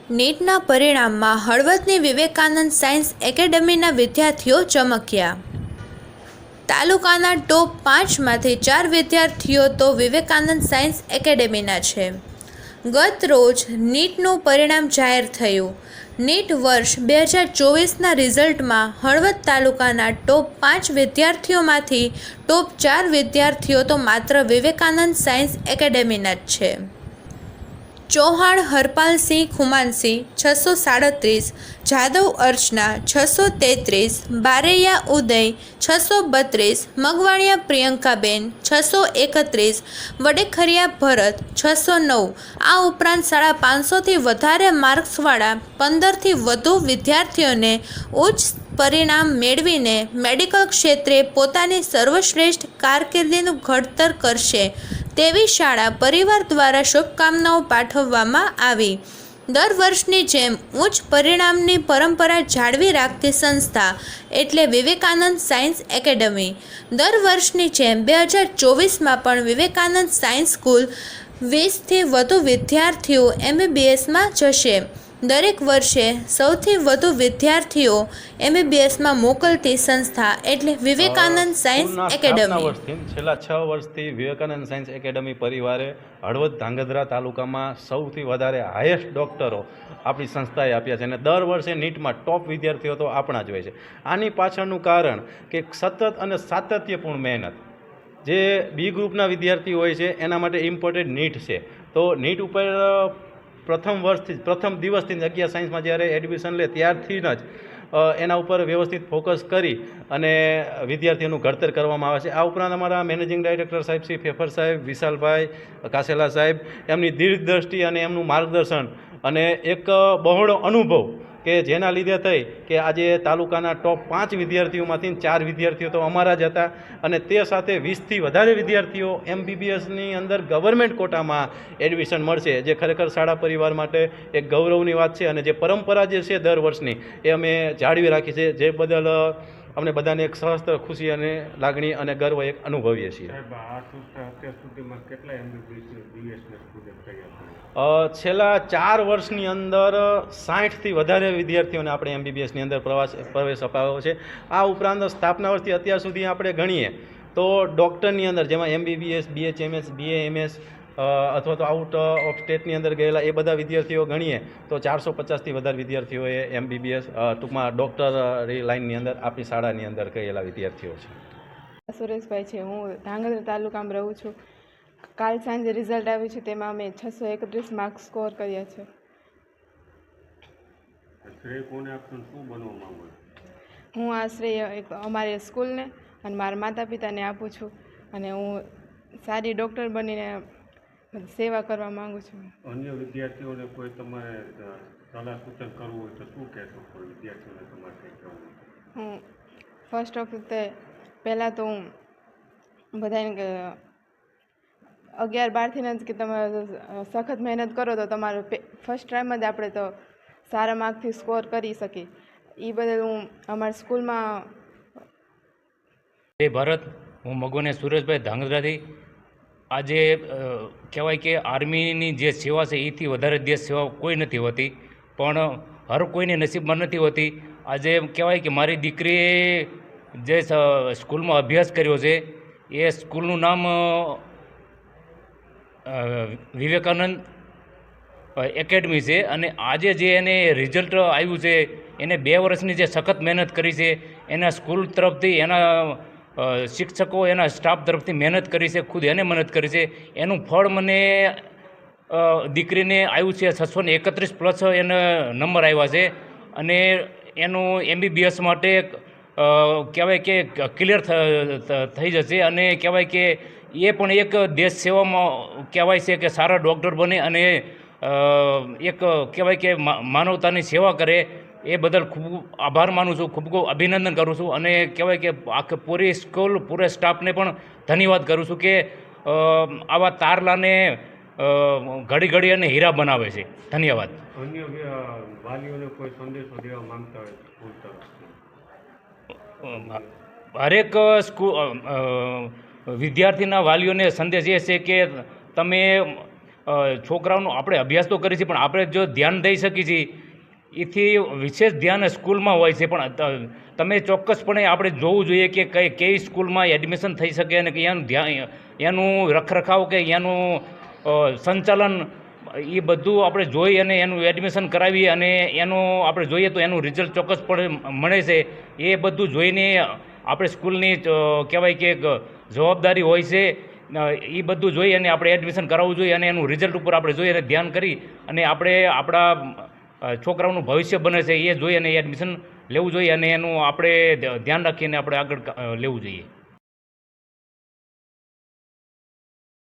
નીટના પરિણામમાં હળવદની વિવેકાનંદ સાયન્સ એકેડમીના વિદ્યાર્થીઓ ચમક્યા। તાલુકાના ટોપ 5માંથી 4 વિદ્યાર્થીઓ તો વિવેકાનંદ સાયન્સ એકેડમીના છે। ગત રોજ નીટનું પરિણામ જાહેર થયું। નીટ વર્ષ 2024ના રિઝલ્ટમાં હળવદ તાલુકાના ટોપ 5 વિદ્યાર્થીઓમાંથી ટોપ 4 વિદ્યાર્થીઓ તો માત્ર વિવેકાનંદ સાયન્સ એકેડમીના જ છે। ચૌહાણ હરપાલસિંહ ખુમાનસિંહ 637, જાદવ અર્ચના 633, બારૈયા ઉદય 632, મગવાણિયા પ્રિયંકાબેન 631, વડેખરિયા ભરત 609। આ ઉપરાંત 550થી વધારે માર્ક્સવાળા 15થી વધુ વિદ્યાર્થીઓને ઉચ્ચ પરિણામ મેળવીને મેડિકલ ક્ષેત્રે પોતાની સર્વશ્રેષ્ઠ કારકિર્દીનું ઘડતર કરશે તેવી શાળા પરિવાર દ્વારા શુભકામનાઓ પાઠવવામાં આવી। દર વર્ષની જેમ ઉચ્ચ પરિણામની પરંપરા જાળવી રાખતી સંસ્થા એટલે વિવેકાનંદ સાયન્સ એકેડમી। દર વર્ષની જેમ 2024માં પણ વિવેકાનંદ સાયન્સ સ્કૂલ 20થી વધુ વિદ્યાર્થીઓ MBBSમાં જશે। દરેક વર્ષે સૌથી વધુ વિદ્યાર્થીઓ MBBSમાં મોકલતી સંસ્થા એટલે વિવેકાનંદ સાયન્સ એકેડમી। છેલ્લા 6 વર્ષથી વિવેકાનંદ સાયન્સ એકેડમી પરિવારે હળવદ ધાંગધ્રા તાલુકામાં સૌથી વધારે હાઈએસ્ટ ડૉક્ટરો આપણી સંસ્થાએ આપ્યા છે અને દર વર્ષે નીટમાં ટોપ વિદ્યાર્થીઓ તો આપણા જ હોય છે। આની પાછળનું કારણ કે સતત અને સાતત્યપૂર્ણ મહેનત જે બી ગ્રુપના વિદ્યાર્થીઓ હોય છે એના માટે ઇમ્પોર્ટન્ટ નીટ છે। તો નીટ ઉપર પ્રથમ દિવસથી 11 સાયન્સમાં જ્યારે એડમિશન લે ત્યારથી જ એના ઉપર વ્યવસ્થિત ફોકસ કરી અને વિદ્યાર્થીઓનું ઘડતર કરવામાં આવે છે। આ ઉપરાંત અમારા મેનેજિંગ ડાયરેક્ટર સાહેબ શ્રી ફેફર સાહેબ, વિશાલભાઈ કાસેલા સાહેબ, એમની દીર્ઘદ્રષ્ટિ અને એમનું માર્ગદર્શન અને એક બહોળો અનુભવ કે જેના લીધે થઈ કે આજે તાલુકાના ટોપ 5 વિદ્યાર્થીઓમાંથી 4 વિદ્યાર્થીઓ તો અમારા જ હતા અને તે સાથે 20થી વધારે વિદ્યાર્થીઓ MBBSની અંદર ગવર્મેન્ટ કોટામાં એડમિશન મળશે, જે ખરેખર શાળા પરિવાર માટે એક ગૌરવની વાત છે અને જે પરંપરા જે છે દર વર્ષની એ અમે જાળવી રાખી છે, જે બદલ અમને બધાને એક સહસ્ત્ર ખુશી અને લાગણી અને ગર્વ એક અનુભવીએ છીએ। છેલ્લા 4 વર્ષની અંદર 60થી વધારે વિદ્યાર્થીઓને આપણે MBBSની અંદર પ્રવેશ અપાવ્યો છે। આ ઉપરાંત સ્થાપના વર્ષથી અત્યાર સુધી આપણે ગણીએ તો ડૉક્ટરની અંદર જેમાં MBBS, BHMS, BAMS અથવા તો આઉટ ઓફ સ્ટેટની અંદર ગયેલા એ બધા વિદ્યાર્થીઓ ગણીએ તો 450થી વધારે વિદ્યાર્થીઓએ MBBS ટૂંકમાં ડૉક્ટરી લાઇનની અંદર આપણી શાળાની અંદર ગયેલા વિદ્યાર્થીઓ છે। સુરેશભાઈ છે, હું ધાંગધ્રા તાલુકામાં રહું છું। કાલ સાંજે રિઝલ્ટ આવ્યું છે, તેમાં અમે 631 માર્ક્સ સ્કોર કર્યા છે। હું આ શ્રેય અમારી સ્કૂલને અને મારા માતા પિતાને આપું છું અને હું સારી ડૉક્ટર બનીને સેવા કરવા માગું છું। અન્ય વિદ્યાર્થીઓને કોઈ તમારે સલાહ સૂચન કરવું હોય તો શું કહેશો? કોઈ વિદ્યાર્થીઓને તમારે કંઈ કહેવું? હું ફર્સ્ટ ઓફ પહેલાં તો હું બધાને 11-12થી જ કે તમે સખત મહેનત કરો તો તમારું ફર્સ્ટ ટાઈમ જ આપણે તો સારા માર્કથી સ્કોર કરી શકીએ। એ બદલ હું અમારી સ્કૂલમાં ભારત, હું મગવાને સુરેશભાઈ ધાંગધ્રાથી। આજે કહેવાય કે આર્મીની જે સેવા છે એથી વધારે દેશ સેવા કોઈ નથી હોતી, પણ હર કોઈને નસીબમાં નથી હોતી। આજે કહેવાય કે મારી દીકરીએ જે સ્કૂલમાં અભ્યાસ કર્યો છે એ સ્કૂલનું નામ વિવેકાનંદ એકેડમી છે અને આજે જે એને રિઝલ્ટ આવ્યું છે એને 2 વર્ષની જે સખત મહેનત કરી છે એના સ્કૂલ તરફથી, એના શિક્ષકો, એના સ્ટાફ તરફથી મહેનત કરી છે, ખુદ એને મહેનત કરી છે, એનું ફળ મને દીકરીને આવ્યું છે। 631+ એને નંબર આવ્યા છે અને એનું MBBS માટે કહેવાય કે ક્લિયર થઈ જશે અને કહેવાય કે એ પણ એક દેશ સેવામાં કહેવાય છે કે સારા ડૉક્ટર બને અને એક કહેવાય કે માનવતાની સેવા કરે। એ બદલ ખૂબ આભાર માનું છું, ખૂબ અભિનંદન કરું છું અને કહેવાય કે આખી પૂરી સ્કૂલ, પૂરા સ્ટાફને પણ ધન્યવાદ કરું છું કે આવા તારલાને ઘડી ઘડી અને હીરા બનાવે છે। ધન્યવાદ। અન્ય વાલીઓને કોઈ સંદેશો દેવા માંગતા હોય સ્કૂલ તરફથી? હરેક વિદ્યાર્થીના વાલીઓને સંદેશ એ છે કે તમે છોકરાઓનું આપણે અભ્યાસ તો કરીએ છીએ પણ આપણે જો ધ્યાન દઈ શકીએ છીએ એથી વિશેષ ધ્યાન સ્કૂલમાં હોય છે. પણ તમે ચોક્કસપણે આપણે જોવું જોઈએ કે કઈ સ્કૂલમાં એડમિશન થઈ શકે અને એનું ધ્યાન, એનું રખરખાવ કે એનું સંચાલન એ બધું આપણે જોઈ અને એનું એડમિશન કરાવી અને એનું આપણે જોઈએ તો એનું રિઝલ્ટ ચોક્કસપણે મળે છે. એ બધું જોઈને આપણે સ્કૂલની કહેવાય કે જવાબદારી હોય છે. એ બધું જોઈ અને આપણે એડમિશન કરાવવું જોઈએ અને એનું રિઝલ્ટ ઉપર આપણે જોઈએ અને ધ્યાન કરી અને આપણે આપણા છોકરાઓનું ભવિષ્ય બને છે એ જોઈ અને એડમિશન લેવું જોઈએ અને એનું આપણે ધ્યાન રાખીને આપણે આગળ લેવું જોઈએ.